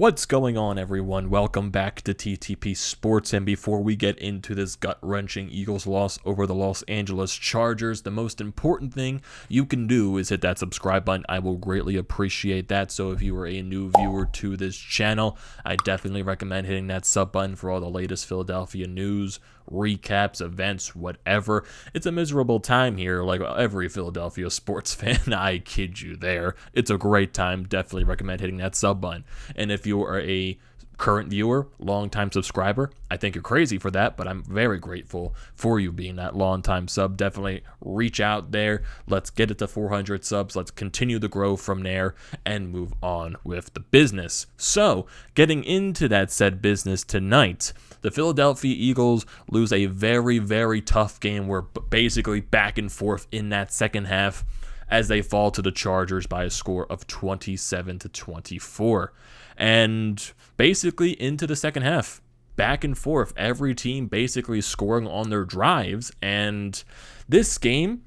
What's going on, everyone? Welcome back to TTP Sports, and before we get into this gut-wrenching Eagles loss over the Los Angeles Chargers, the most important thing you can do is hit that subscribe button. I will greatly appreciate that. So if you are a new viewer to this channel, I definitely recommend hitting that sub button for all the latest Philadelphia news, recaps, events, whatever. It's a miserable time here, like every Philadelphia sports fan. I kid you there. It's a great time. Definitely recommend hitting that sub button. And if you are a current viewer, longtime subscriber, I think you're crazy for that, but I'm very grateful for you being that longtime sub. Definitely reach out there. Let's get it to 400 subs. Let's continue to grow from there and move on with the business. So, getting into that said business tonight, the Philadelphia Eagles lose a very, very tough game. We're basically back and forth in that second half as they fall to the Chargers by a score of 27-24. And basically into the second half, back and forth, every team basically scoring on their drives. And this game,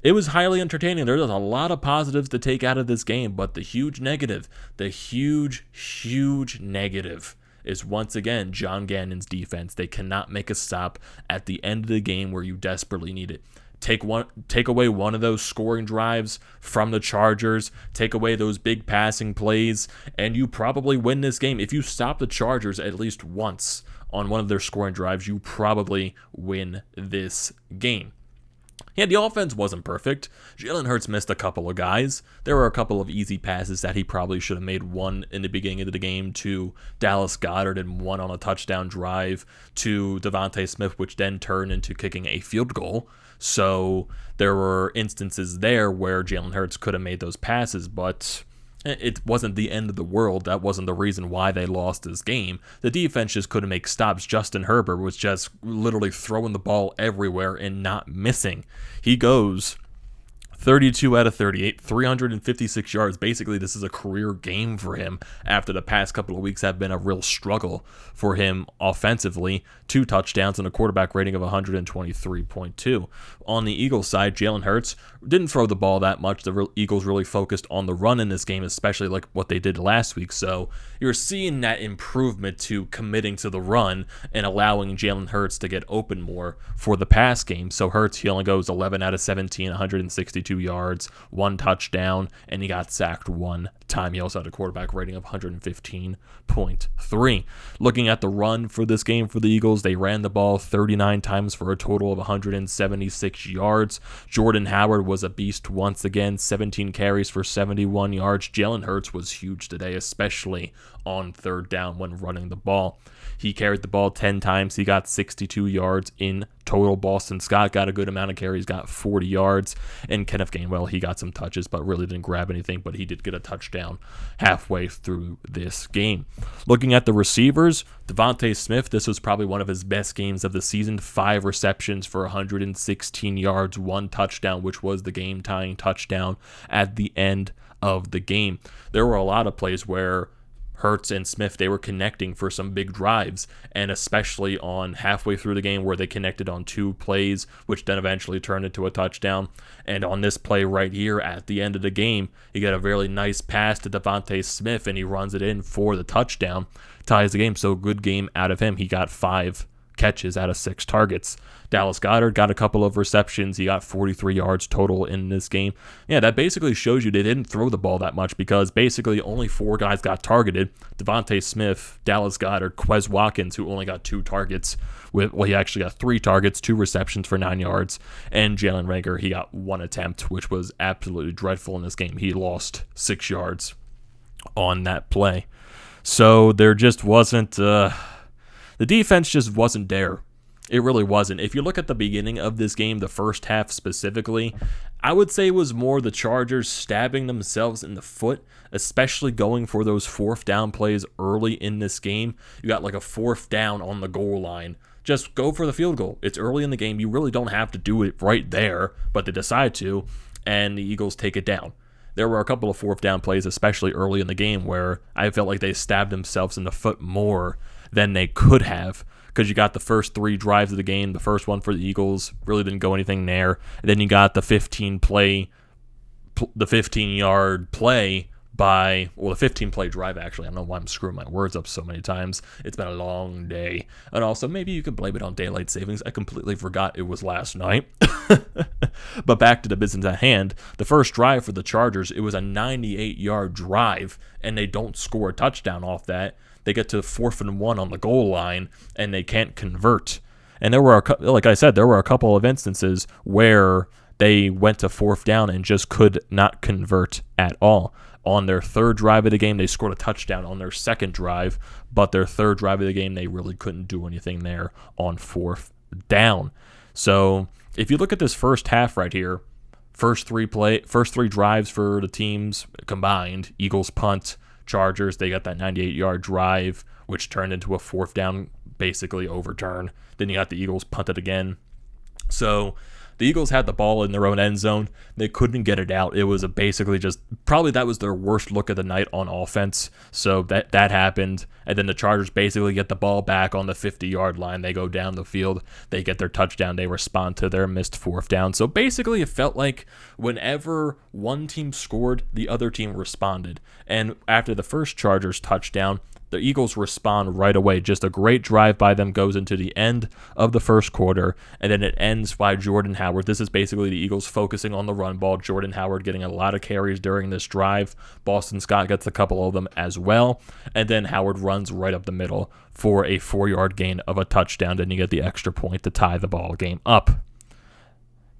it was highly entertaining. There's a lot of positives to take out of this game, but the huge negative is once again John Gannon's defense. They cannot make a stop at the end of the game where you desperately need it. Take away one of those scoring drives from the Chargers, take away those big passing plays, and you probably win this game. If you stop the Chargers at least once on one of their scoring drives, you probably win this game. Yeah, the offense wasn't perfect. Jalen Hurts missed a couple of guys. There were a couple of easy passes that he probably should have made, one in the beginning of the game to Dallas Goedert and one on a touchdown drive to Devontae Smith, which then turned into kicking a field goal. So there were instances there where Jalen Hurts could have made those passes, but it wasn't the end of the world. That wasn't the reason why they lost this game. The defense just couldn't make stops. Justin Herbert was just literally throwing the ball everywhere and not missing. He goes 32 out of 38, 356 yards. Basically, this is a career game for him after the past couple of weeks have been a real struggle for him offensively. 2 touchdowns and a quarterback rating of 123.2. On the Eagles side, Jalen Hurts didn't throw the ball that much. The Eagles really focused on the run in this game, especially like what they did last week. So you're seeing that improvement to committing to the run and allowing Jalen Hurts to get open more for the pass game. So Hurts, he only goes 11 out of 17, 162 yards, 1 touchdown, and he got sacked 1 time. He also had a quarterback rating of 115.3. Looking at the run for this game for the Eagles, they ran the ball 39 times for a total of 176 yards. Jordan Howard was a beast once again, 17 carries for 71 yards. Jalen Hurts was huge today, especially on third down when running the ball. He carried the ball 10 times. He got 62 yards in total. Boston Scott got a good amount of carries, got 40 yards. And Kenneth Gainwell, he got some touches, but really didn't grab anything, but he did get a touchdown halfway through this game. Looking at the receivers, Devontae Smith, this was probably one of his best games of the season. 5 receptions for 116 yards, 1 touchdown, which was the game-tying touchdown at the end of the game. There were a lot of plays where Hurts and Smith, they were connecting for some big drives, and especially on halfway through the game where they connected on 2 plays, which then eventually turned into a touchdown. And on this play right here at the end of the game, he got a really nice pass to Devontae Smith, and he runs it in for the touchdown, ties the game. So good game out of him. He got 5 catches out of 6 targets. Dallas Goedert got a couple of receptions. He got 43 yards total in this game. Yeah, that basically shows you they didn't throw the ball that much because basically only 4 guys got targeted. Devontae Smith, Dallas Goedert, Quez Watkins, who only got 2 targets. He actually got 3 targets, 2 receptions for 9 yards. And Jalen Reagor, he got 1 attempt, which was absolutely dreadful in this game. He lost 6 yards on that play. So there just wasn't... the defense just wasn't there. It really wasn't. If you look at the beginning of this game, the first half specifically, I would say it was more the Chargers stabbing themselves in the foot, especially going for those 4th down plays early in this game. You got like a 4th down on the goal line. Just go for the field goal. It's early in the game. You really don't have to do it right there, but they decide to, and the Eagles take it down. There were a couple of 4th down plays, especially early in the game, where I felt like they stabbed themselves in the foot more than they could have, because you got the first 3 drives of the game. The first one for the Eagles really didn't go anything there. And then you got the 15-yard play by, well, the 15-play drive, actually. I don't know why I'm screwing my words up so many times. It's been a long day. And also, maybe you could blame it on daylight savings. I completely forgot it was last night. But back to the business at hand. The first drive for the Chargers, it was a 98-yard drive, and they don't score a touchdown off that. They get to 4th and 1 on the goal line, and they can't convert. And there were, like I said, there were a couple of instances where they went to 4th down and just could not convert at all. On their third drive of the game, they scored a touchdown on their second drive, but their third drive of the game, they really couldn't do anything there on 4th down. So if you look at this first half right here, first three drives for the teams combined, Eagles punt, Chargers, they got that 98-yard drive, which turned into a 4th down, basically overturn. Then you got the Eagles punt it again. So the Eagles had the ball in their own end zone. They couldn't get it out. It was basically just, probably that was their worst look of the night on offense. So that happened. And then the Chargers basically get the ball back on the 50-yard line. They go down the field. They get their touchdown. They respond to their missed 4th down. So basically it felt like whenever one team scored, the other team responded. And after the first Chargers touchdown, the Eagles respond right away. Just a great drive by them goes into the end of the first quarter, and then it ends by Jordan Howard. This is basically the Eagles focusing on the run ball. Jordan Howard getting a lot of carries during this drive. Boston Scott gets a couple of them as well, and then Howard runs right up the middle for a 4-yard gain of a touchdown. Then you get the extra point to tie the ball game up.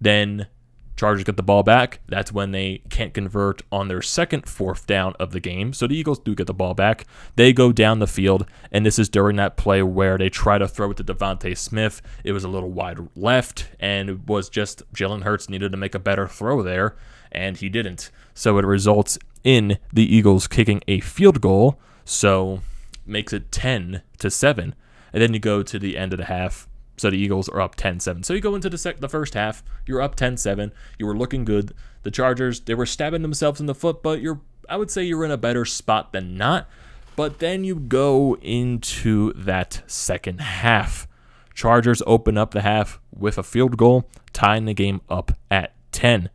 Then Chargers get the ball back. That's when they can't convert on their second 4th down of the game. So the Eagles do get the ball back. They go down the field, and this is during that play where they try to throw it to Devontae Smith. It was a little wide left, and it was just Jalen Hurts needed to make a better throw there, and he didn't. So it results in the Eagles kicking a field goal, so makes it 10-7. And then you go to the end of the half. So the Eagles are up 10-7. So you go into the first half, you're up 10-7. You were looking good. The Chargers, they were stabbing themselves in the foot, but I would say you're in a better spot than not. But then you go into that second half. Chargers open up the half with a field goal, tying the game up at 10.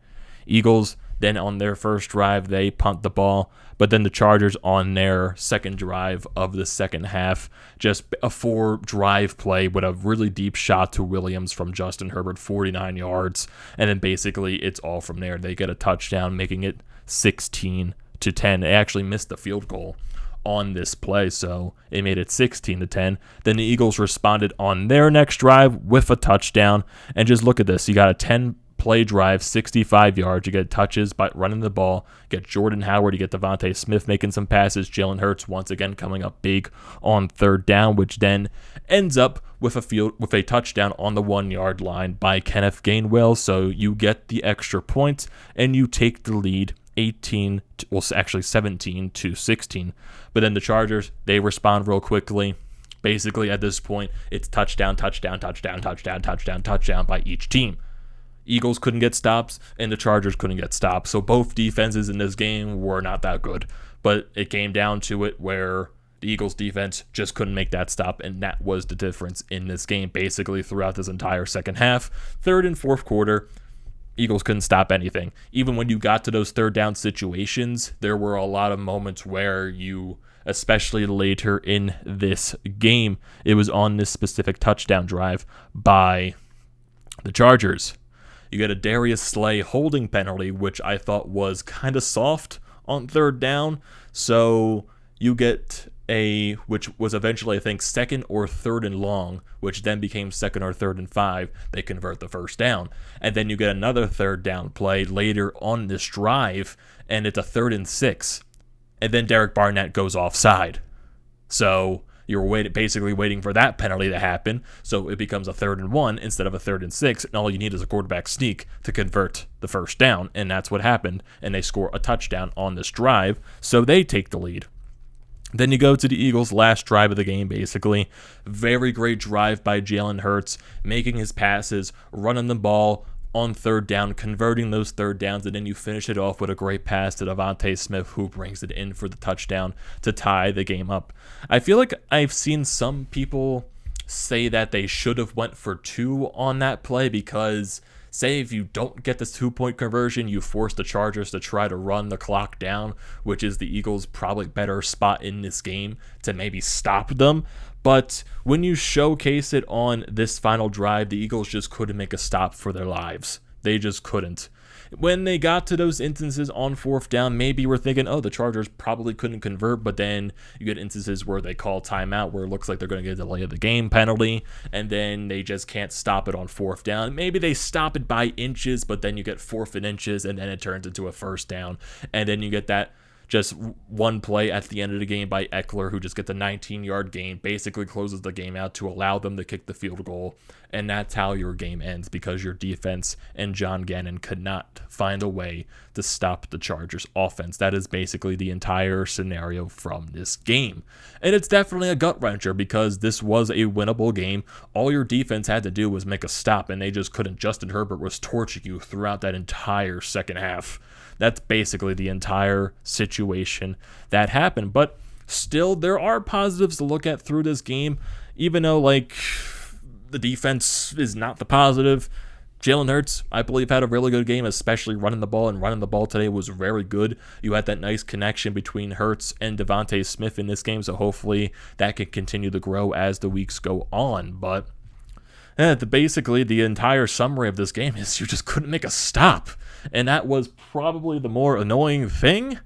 Eagles, then on their first drive, they punt the ball. But then the Chargers on their second drive of the second half, just a 4-drive play with a really deep shot to Williams from Justin Herbert, 49 yards. And then basically it's all from there. They get a touchdown, making it 16-10. They actually missed the field goal on this play, so it made it 16-10. Then the Eagles responded on their next drive with a touchdown. And just look at this. You got a 10-play drive, 65 yards. You get touches by running the ball. You get Jordan Howard. You get Devontae Smith making some passes. Jalen Hurts once again coming up big on 3rd down, which then ends up with a touchdown on the 1-yard line by Kenneth Gainwell. So you get the extra point and you take the lead 17-16. But then the Chargers, they respond real quickly. Basically at this point, it's touchdown by each team. Eagles couldn't get stops, and the Chargers couldn't get stops. So both defenses in this game were not that good. But it came down to it where the Eagles defense just couldn't make that stop, and that was the difference in this game basically throughout this entire second half. Third and fourth quarter, Eagles couldn't stop anything. Even when you got to those 3rd down situations, there were a lot of moments where especially later in this game, it was on this specific touchdown drive by the Chargers. You get a Darius Slay holding penalty, which I thought was kind of soft on 3rd down. So you get which was eventually, I think, 2nd or 3rd and long, which then became 2nd or 3rd and 5. They convert the 1st down. And then you get another 3rd down play later on this drive, and it's a 3rd and 6. And then Derek Barnett goes offside. So you're basically waiting for that penalty to happen, so it becomes a 3rd and 1 instead of a 3rd and 6, and all you need is a quarterback sneak to convert the 1st down, and that's what happened, and they score a touchdown on this drive, so they take the lead. Then you go to the Eagles' last drive of the game, basically. Very great drive by Jalen Hurts, making his passes, running the ball on 3rd down, converting those 3rd downs, and then you finish it off with a great pass to Devontae Smith, who brings it in for the touchdown to tie the game up. I feel like I've seen some people say that they should have went for 2 on that play because say if you don't get this 2-point conversion, you force the Chargers to try to run the clock down, which is the Eagles' probably better spot in this game to maybe stop them. But when you showcase it on this final drive, the Eagles just couldn't make a stop for their lives. They just couldn't. When they got to those instances on 4th down, maybe we're thinking, oh, the Chargers probably couldn't convert, but then you get instances where they call timeout, where it looks like they're going to get a delay of the game penalty, and then they just can't stop it on 4th down. Maybe they stop it by inches, but then you get 4th and inches, and then it turns into a 1st down, and then you get that just one play at the end of the game by Eckler, who just gets a 19-yard gain, basically closes the game out to allow them to kick the field goal. And that's how your game ends, because your defense and John Gannon could not find a way to stop the Chargers offense. That is basically the entire scenario from this game. And it's definitely a gut-wrencher, because this was a winnable game. All your defense had to do was make a stop, and they just couldn't. Justin Herbert was torching you throughout that entire second half. That's basically the entire situation that happened. But still, there are positives to look at through this game, even though, like, the defense is not the positive. Jalen Hurts, I believe, had a really good game, especially running the ball, and running the ball today was very good. You had that nice connection between Hurts and Devontae Smith in this game, so hopefully that can continue to grow as the weeks go on. But basically, the entire summary of this game is you just couldn't make a stop. And that was probably the more annoying thing.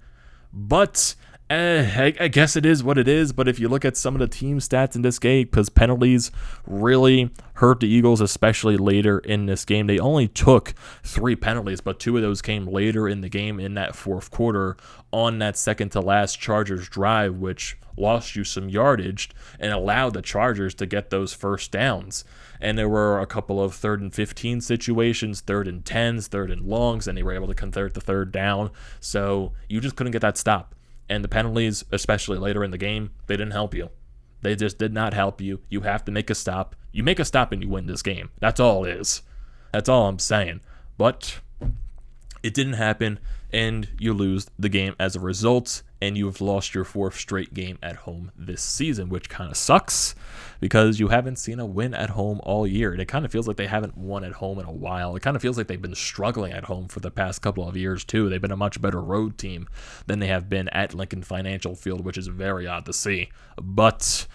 But I guess it is what it is. But if you look at some of the team stats in this game, because penalties really hurt the Eagles, especially later in this game. They only took 3 penalties, but 2 of those came later in the game in that 4th quarter on that second-to-last Chargers drive, which lost you some yardage and allowed the Chargers to get those 1st downs. And there were a couple of 3rd and 15 situations, 3rd and 10s, 3rd and longs, and they were able to convert the 3rd down. So you just couldn't get that stop. And the penalties, especially later in the game, they didn't help you. They just did not help you. You have to make a stop. You make a stop and you win this game. That's all it is. That's all I'm saying. But it didn't happen, and you lose the game as a result, and you have lost your 4th straight game at home this season, which kind of sucks because you haven't seen a win at home all year. And it kind of feels like they haven't won at home in a while. It kind of feels like they've been struggling at home for the past couple of years, too. They've been a much better road team than they have been at Lincoln Financial Field, which is very odd to see. But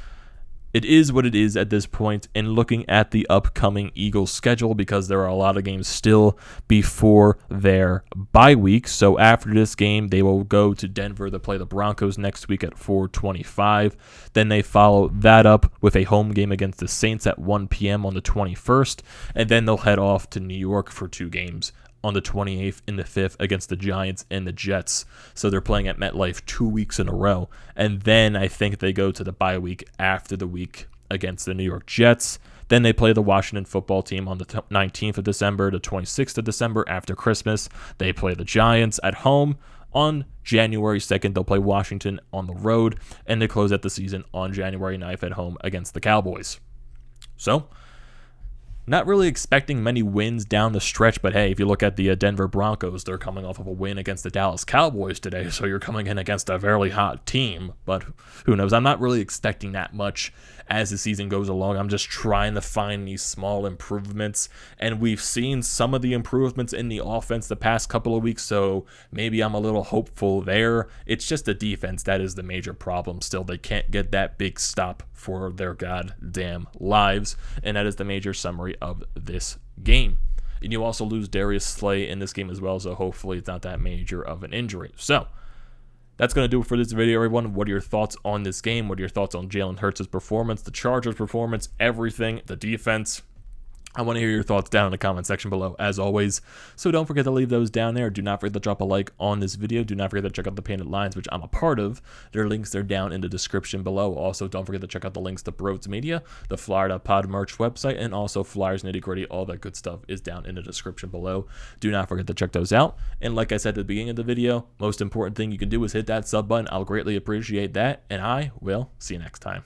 it is what it is at this point, and looking at the upcoming Eagles schedule, because there are a lot of games still before their bye week. So after this game, they will go to Denver to play the Broncos next week at 4:25. Then they follow that up with a home game against the Saints at 1 p.m. on the 21st, and then they'll head off to New York for 2 games on the 28th and the 5th against the Giants and the Jets. So they're playing at MetLife 2 weeks in a row. And then I think they go to the bye week after the week against the New York Jets. Then they play the Washington football team on the 19th of December to 26th of December after Christmas. They play the Giants at home. On January 2nd, they'll play Washington on the road. And they close out the season on January 9th at home against the Cowboys. So not really expecting many wins down the stretch, but hey, if you look at the Denver Broncos, they're coming off of a win against the Dallas Cowboys today, so you're coming in against a fairly hot team, but who knows? I'm not really expecting that much as the season goes along. I'm just trying to find these small improvements, and we've seen some of the improvements in the offense the past couple of weeks, so maybe I'm a little hopeful there. It's just the defense that is the major problem still. They can't get that big stop for their goddamn lives, and that is the major summary of this game. And you also lose Darius Slay in this game as well, so hopefully it's not that major of an injury. So that's going to do it for this video, everyone. What are your thoughts on this game? What are your thoughts on Jalen Hurts' performance, the Chargers' performance, everything, the defense? I want to hear your thoughts down in the comment section below, as always. So don't forget to leave those down there. Do not forget to drop a like on this video. Do not forget to check out the Painted Lines, which I'm a part of. Their links are down in the description below. Also, don't forget to check out the links to BrodesMedia, the Flyer.pod merch website, and also Flyers Nitty Gritty. All that good stuff is down in the description below. Do not forget to check those out. And like I said at the beginning of the video, most important thing you can do is hit that sub button. I'll greatly appreciate that, and I will see you next time.